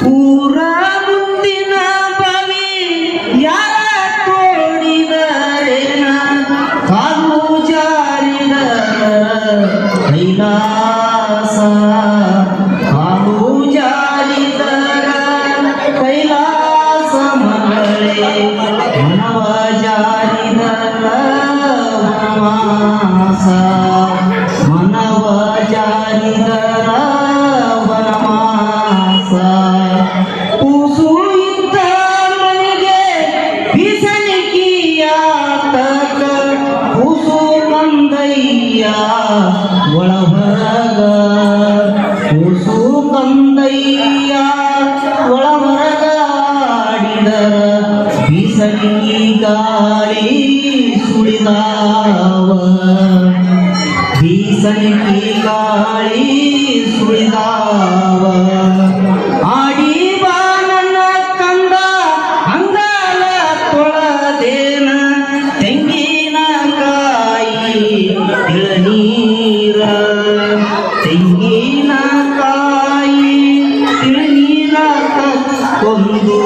ಪೂರ ಮುಂದಿನ ಬವಿ ಯಾರ ತೋಡಿದರೇನ ಕಾಲು ಜಾರಿದ ಕೈಲಾಸ ಕಾಲು ಜಾರಿದರ ಕೈಲಾಸ ಮಗಳೇ ಮನವ ಜಾರಿದರ ವನವಾಸ ಮನವ ಜಾರಿದರ ವನವಾಸ ಕೂಸು ಇದ್ದ ಮನೆಗೆ ಬೀಸಣಿಕೆಯ ತಕ ಕೂಸು ಕಂದಯ್ಯ ಒಳಹೊರಗ ಕೂಸು ಕಂದಯ್ಯ ಒಳಹೊರಗ ಆಡಿದರ ಬೀಸಣಿಗೆ ಗಾಳಿ ಸುಳಿದಾವ ಬೀಸಣಿಗೆ ಗಾಳಿ ಸುಳಿದಾವ ಆಡಿ ಬಾ ನನ್ನ ಕಂದ ಅಂಗಾಲ ತೊಳದೇನ ತೆಂಗಿನಕಾಯಿ ತಿಳನೀರ ತೆಂಗಿನಕಾಯಿ ತಿಳನೀರ ಕಕ್ಕೊಂದು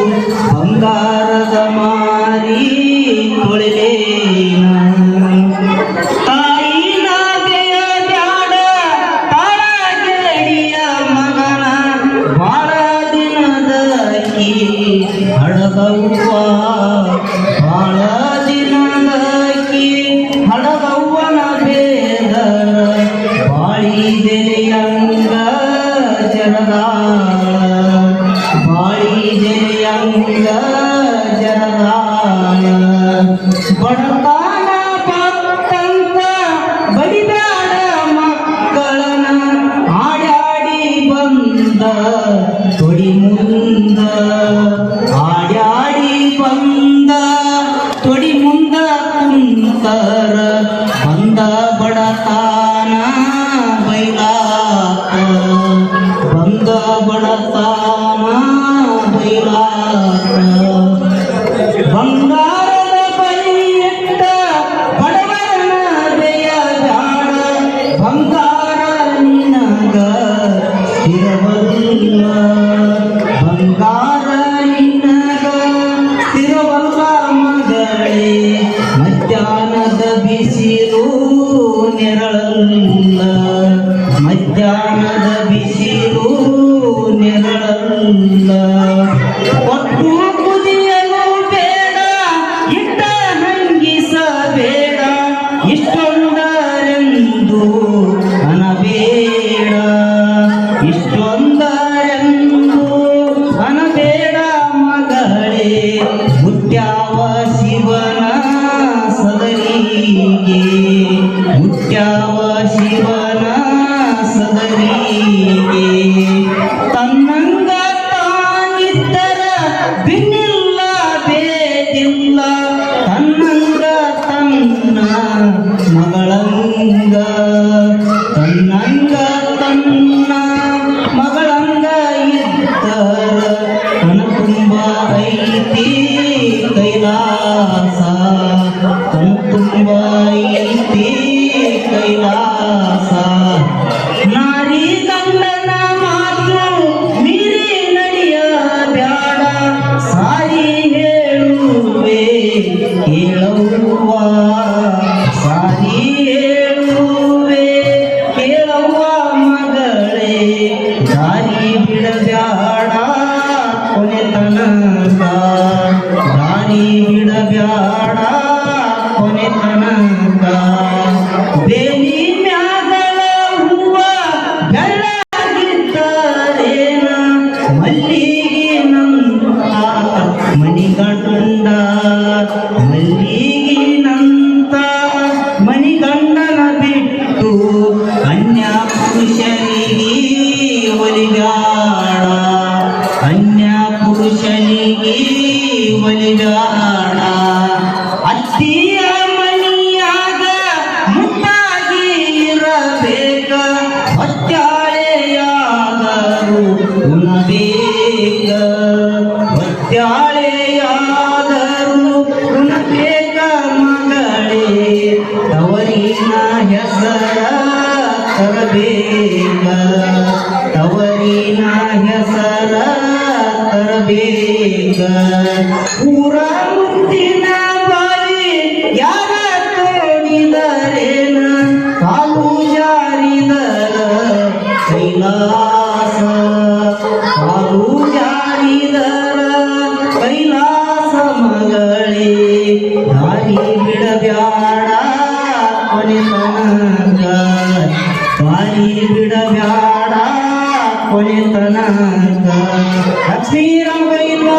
ಬಂಗಾರದ ಮಾರಿ ತೊಳೆಲೇನ ತಾಯಿ ನಾಗೆಯ ಬ್ಯಾಡ ತಾಳಗೇಡಿಯ ಮಗನ ಬಾಳ ದಿನದಕ್ಕಿ ಹಡದವ್ವ ಬಾಳ ದಿನದಕ್ಕಿ ಹಡದವ್ವನ ಬೇದರ ಬಾಳಿದೆಲೆಯಂಗ ಜರದಾಳ ಬಾಳಿದೆಲೆಯಂಗ ಜರದಾಳ ಬಡತಾನ ಪತ್ತಂತ ಬಡಿದಾಡ ಮಕ್ಕಳನ ಆಡ್ಯಾಡಿ ಬಂದ ತೊಡಿ ಮುಂದ ಆಡ್ಯಾಡಿ ಬಂದ ತೊಡಿ ಮುಂದ ಕುಂತರ ಬಂದ ಬಡತಾನ ಬೈಲಾತ ಬಂದ ಬಡತಾನ ಬೈಲಾತ ಬಂಗಾರದ ಬಲಿಯಿಟ್ಟ ಬಡವರನ ದಯ ಬ್ಯಾಡ ಬಂಗಾರ ನಿನಗ ತಿರವಲ್ಲ ಬಂಗಾರ ನಿನಗ ತಿರವಲ್ಲ ಮಗಳೇ ಮಧ್ಯಾಹ್ನದ ಬಿಸಿಲು ನೆರಳಲ್ಲ ಮಧ್ಯಾಹ್ನದ ಬಿಸಿಲು ನೆರಳಲ್ಲ ಒಟ್ಟು ಕುದಿಯಲು ಬೇಡ ಇಟ್ಟ ಹಂಗಿಸಬೇಡ ಇಷ್ಟೊಂದರೆಂದು ಅನಬೇಡ ಇಷ್ಟೊಂದರೆಂದು ಅನಬೇಡ ಮಗಳೇ ಮುತ್ಯಾವ ಶಿವನ ಸದರಿಗೆ ಮುತ್ಯಾವ ಶಿವನ ಸದರಿಗೆ ತನ್ನಂಗ ತಾನಿದ್ದರ ಬಿನ್ನಿಲ್ಲ ಬೇದಿಲ್ಲ ತನ್ನಂಗ ತನ್ನ ಮಗಳಂಗ ತನ್ನಂಗ ತನ್ನ ಮಗಳಂಗ ಇದ್ದರ ಕಣ ತುಂಬ ಐತಿ ಕೈಲಾಸ ಕಣ ತುಂಬ ಐತಿ ಕೈಲಾಸ ನಾರಿ ಗಂಡನ ಮಾತು ಮೀರಿ ನಡೆಯ ಬ್ಯಾಡ ಸಾರಿ ಹೇಳುವೆ ಕೇಳವ್ವ ಸಾರಿ ಹೇಳುವೆ ಕೇಳವ್ವ ಮಗಳೇ ದಾರಿ ಬಿಡಬ್ಯಾಡ ಕೊನೆ ತನಕ ದಾರಿ ಬಿಡಬ್ಯಾಡ ಕೊನೆ ತನಕ ಬೇಲಿ ಮ್ಯಾಗಳ ಹೂವ ಬೆಳ್ಳಗಿದ್ದರೇನ ಮಲ್ಲಿಗೆ ನಂತ ಮಣಿಗಂಡ ಮಲ್ಲಿಗೆ ನಂತ ಮಣಿಗಂಡನ ಬಿಟ್ಟು ಅನ್ಯ ಪುರುಷನಿಗೆ ಒಲಿಗಾಡ ಅನ್ಯ ಪುರುಷನಿಗೆ ಒಲಿಗಾಡ ಅತ್ತಿಯ ಮನಿಯಾಗ ಮುಟ್ಟಾಗಿ ಇರಬೇಕ ಒತ್ತಾಳೆಯಾದರೂ ಉಣಬೇಕ ಒತ್ತಾಳೆಯಾದರೂ ಉಣಬೇಕ ಮಗಳೇ ತವರಿನ ಹೆಸರ ತರಬೇಕ ತವರಿನ ಹೆಸರ ಬೇಕ ಪೂರ ಮುತ್ತಿನ ಬಾಯಿ ಯಾರ ತೋಡಿದರೇನ ಕಾಲು ಜಾರಿದರ ಕೈಲಾಸ ಕಾಲು ಜಾರಿದರ ಕೈಲಾಸ ಮಗಳೇ ದಾರಿ ಬಿಡಬ್ಯಾಡ ಕೊನೆ ತನಕ ದಾರಿ ಬಿಡಬ್ಯಾಡ ಕೊನೆ ತನಕ ಲಕ್ಷ್ಮೀ ರಂಗಯ್ಯ